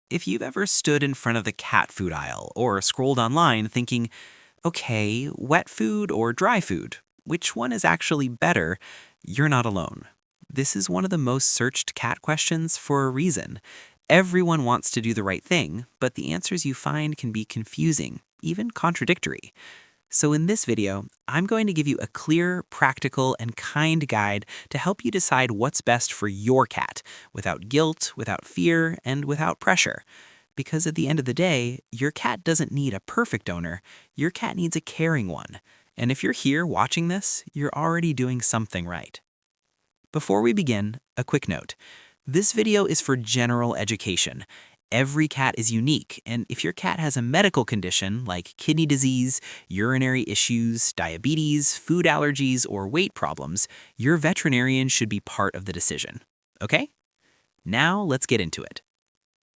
If you've ever stood in front of the cat food aisle or scrolled online thinking, okay, wet food or dry food, which one is actually better, you're not alone. This is one of the most searched cat questions for a reason. Everyone wants to do the right thing, but the answers you find can be confusing, even contradictory. So in this video, I'm going to give you a clear, practical, and kind guide to help you decide what's best for your cat, without guilt, without fear, and without pressure. Because at the end of the day, your cat doesn't need a perfect owner, your cat needs a caring one. And if you're here watching this, you're already doing something right. Before we begin, a quick note. This video is for general education. Every cat is unique, and if your cat has a medical condition like kidney disease, urinary issues, diabetes, food allergies, or weight problems, your veterinarian should be part of the decision. Okay? Now let's get into it.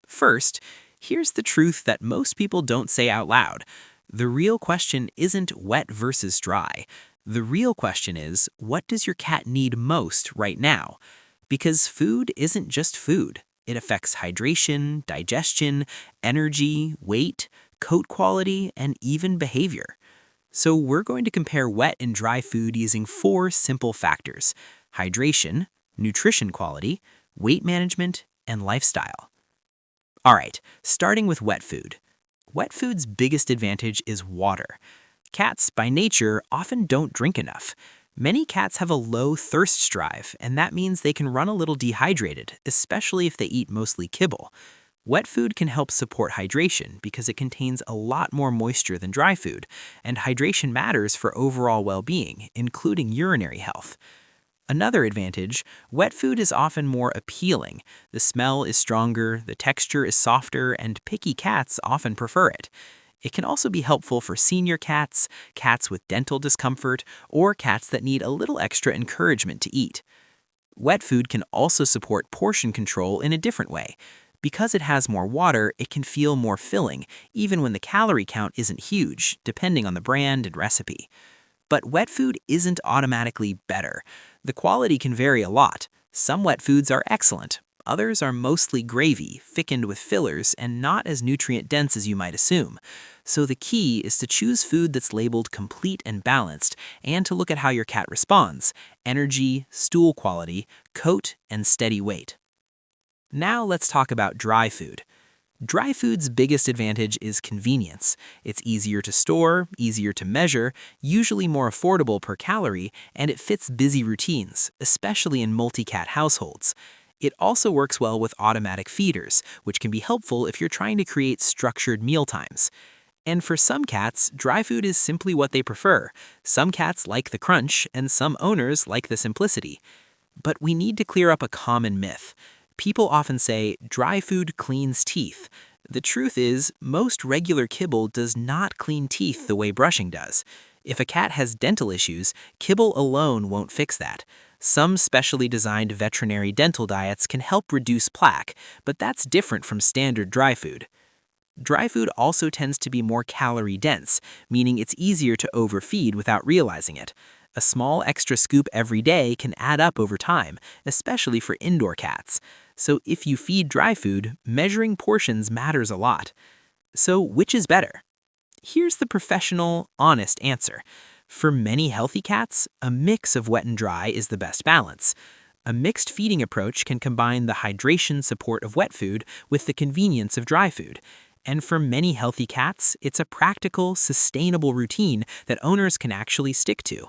First, here's the truth that most people don't say out loud. The real question isn't wet versus dry. The real question is, what does your cat need most right now? Because food isn't just food. It affects hydration, digestion, energy, weight, coat quality, and even behavior. So we're going to compare wet and dry food using 4 simple factors: hydration, nutrition quality, weight management, and lifestyle. All right, starting with wet food. Wet food's biggest advantage is water. Cats, by nature, often don't drink enough. Many cats have a low thirst drive, and that means they can run a little dehydrated, especially if they eat mostly kibble. Wet food can help support hydration because it contains a lot more moisture than dry food, and hydration matters for overall well-being, including urinary health. Another advantage, wet food is often more appealing. The smell is stronger, the texture is softer, and picky cats often prefer it. It can also be helpful for senior cats, cats with dental discomfort, or cats that need a little extra encouragement to eat. Wet food can also support portion control in a different way. Because it has more water, it can feel more filling, even when the calorie count isn't huge, depending on the brand and recipe. But wet food isn't automatically better. The quality can vary a lot. Some wet foods are excellent. Others are mostly gravy, thickened with fillers, and not as nutrient-dense as you might assume. So the key is to choose food that's labeled complete and balanced, and to look at how your cat responds: energy, stool quality, coat, and steady weight. Now let's talk about dry food. Dry food's biggest advantage is convenience. It's easier to store, easier to measure, usually more affordable per calorie, and it fits busy routines, especially in multi-cat households. It also works well with automatic feeders, which can be helpful if you're trying to create structured mealtimes. And for some cats, dry food is simply what they prefer. Some cats like the crunch, and some owners like the simplicity. But we need to clear up a common myth. People often say, dry food cleans teeth. The truth is, most regular kibble does not clean teeth the way brushing does. If a cat has dental issues, kibble alone won't fix that. Some specially designed veterinary dental diets can help reduce plaque, but that's different from standard dry food. Dry food also tends to be more calorie-dense, meaning it's easier to overfeed without realizing it. A small extra scoop every day can add up over time, especially for indoor cats. So if you feed dry food, measuring portions matters a lot. So which is better? Here's the professional, honest answer. For many healthy cats, a mix of wet and dry is the best balance. A mixed feeding approach can combine the hydration support of wet food with the convenience of dry food. And for many healthy cats, it's a practical, sustainable routine that owners can actually stick to.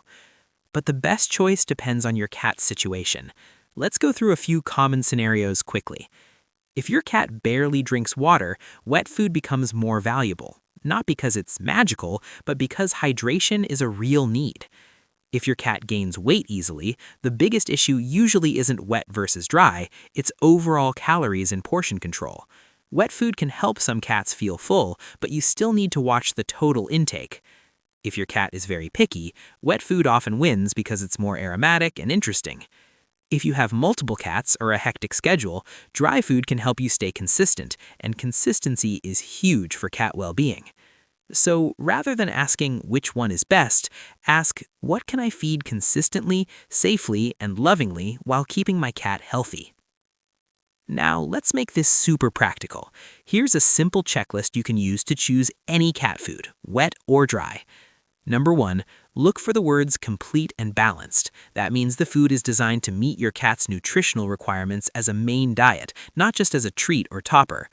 But the best choice depends on your cat's situation. Let's go through a few common scenarios quickly. If your cat barely drinks water, wet food becomes more valuable. Not because it's magical, but because hydration is a real need. If your cat gains weight easily, the biggest issue usually isn't wet versus dry, it's overall calories and portion control. Wet food can help some cats feel full, but you still need to watch the total intake. If your cat is very picky, wet food often wins because it's more aromatic and interesting. If you have multiple cats or a hectic schedule, dry food can help you stay consistent, and consistency is huge for cat well-being. So rather than asking which one is best, ask, what can I feed consistently, safely, and lovingly while keeping my cat healthy? Now, let's make this super practical. Here's a simple checklist you can use to choose any cat food, wet or dry. Number 1, look for the words complete and balanced. That means the food is designed to meet your cat's nutritional requirements as a main diet, not just as a treat or topper.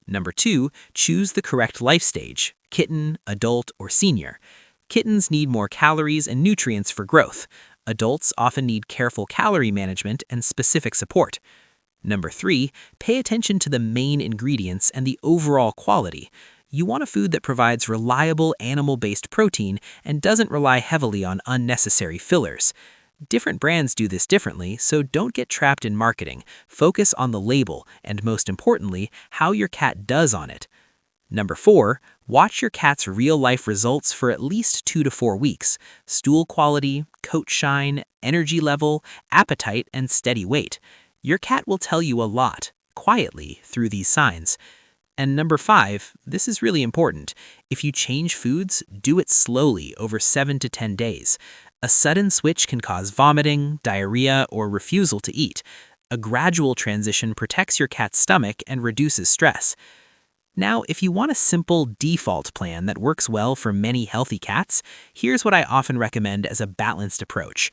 Number 2, choose the correct life stage, kitten, adult, or senior. Kittens need more calories and nutrients for growth. Adults often need careful calorie management and specific support. Number 3, pay attention to the main ingredients and the overall quality. You want a food that provides reliable animal-based protein and doesn't rely heavily on unnecessary fillers. Different brands do this differently, so don't get trapped in marketing. Focus on the label and, most importantly, how your cat does on it. Number 4, watch your cat's real-life results for at least 2 to 4 weeks. Stool quality, coat shine, energy level, appetite, and steady weight. Your cat will tell you a lot, quietly, through these signs. And number 5, this is really important. If you change foods, do it slowly over 7 to 10 days. A sudden switch can cause vomiting, diarrhea, or refusal to eat. A gradual transition protects your cat's stomach and reduces stress. Now, if you want a simple default plan that works well for many healthy cats, here's what I often recommend as a balanced approach.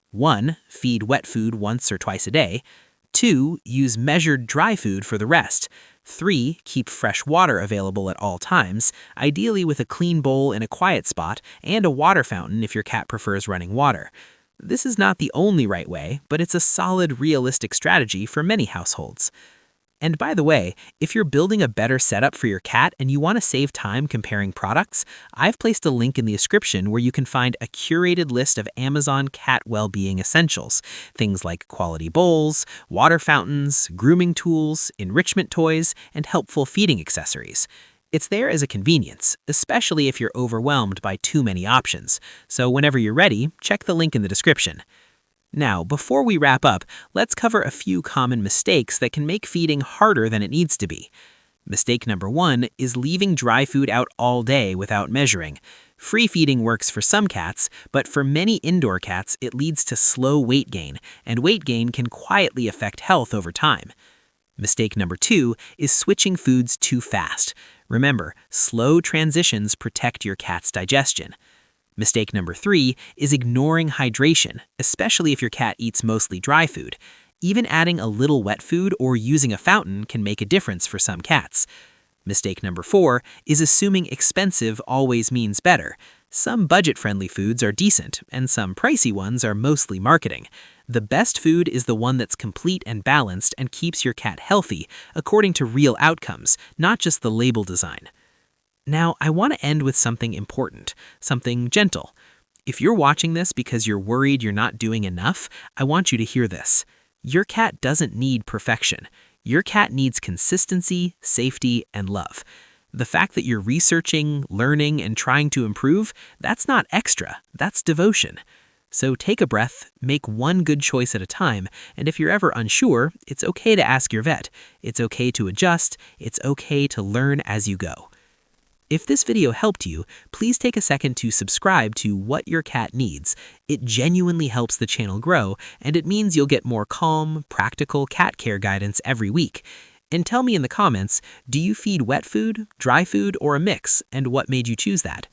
1, feed wet food once or twice a day. 2, use measured dry food for the rest. 3, keep fresh water available at all times, ideally with a clean bowl in a quiet spot and a water fountain if your cat prefers running water. This is not the only right way, but it's a solid, realistic strategy for many households. And by the way, if you're building a better setup for your cat and you want to save time comparing products, I've placed a link in the description where you can find a curated list of Amazon cat well-being essentials. Things like quality bowls, water fountains, grooming tools, enrichment toys, and helpful feeding accessories. It's there as a convenience, especially if you're overwhelmed by too many options. So whenever you're ready, check the link in the description. Now, before we wrap up, let's cover a few common mistakes that can make feeding harder than it needs to be. Mistake number 1 is leaving dry food out all day without measuring. Free feeding works for some cats, but for many indoor cats, it leads to slow weight gain, and weight gain can quietly affect health over time. Mistake number 2 is switching foods too fast. Remember, slow transitions protect your cat's digestion. Mistake number 3 is ignoring hydration, especially if your cat eats mostly dry food. Even adding a little wet food or using a fountain can make a difference for some cats. Mistake number 4 is assuming expensive always means better. Some budget-friendly foods are decent, and some pricey ones are mostly marketing. The best food is the one that's complete and balanced and keeps your cat healthy, according to real outcomes, not just the label design. Now, I want to end with something important, something gentle. If you're watching this because you're worried you're not doing enough, I want you to hear this. Your cat doesn't need perfection. Your cat needs consistency, safety, and love. The fact that you're researching, learning, and trying to improve, that's not extra, that's devotion. So take a breath, make one good choice at a time, and if you're ever unsure, it's okay to ask your vet. It's okay to adjust, it's okay to learn as you go. If this video helped you, please take a second to subscribe to What Your Cat Needs. It genuinely helps the channel grow, and it means you'll get more calm, practical cat care guidance every week. And tell me in the comments, do you feed wet food, dry food, or a mix, and what made you choose that?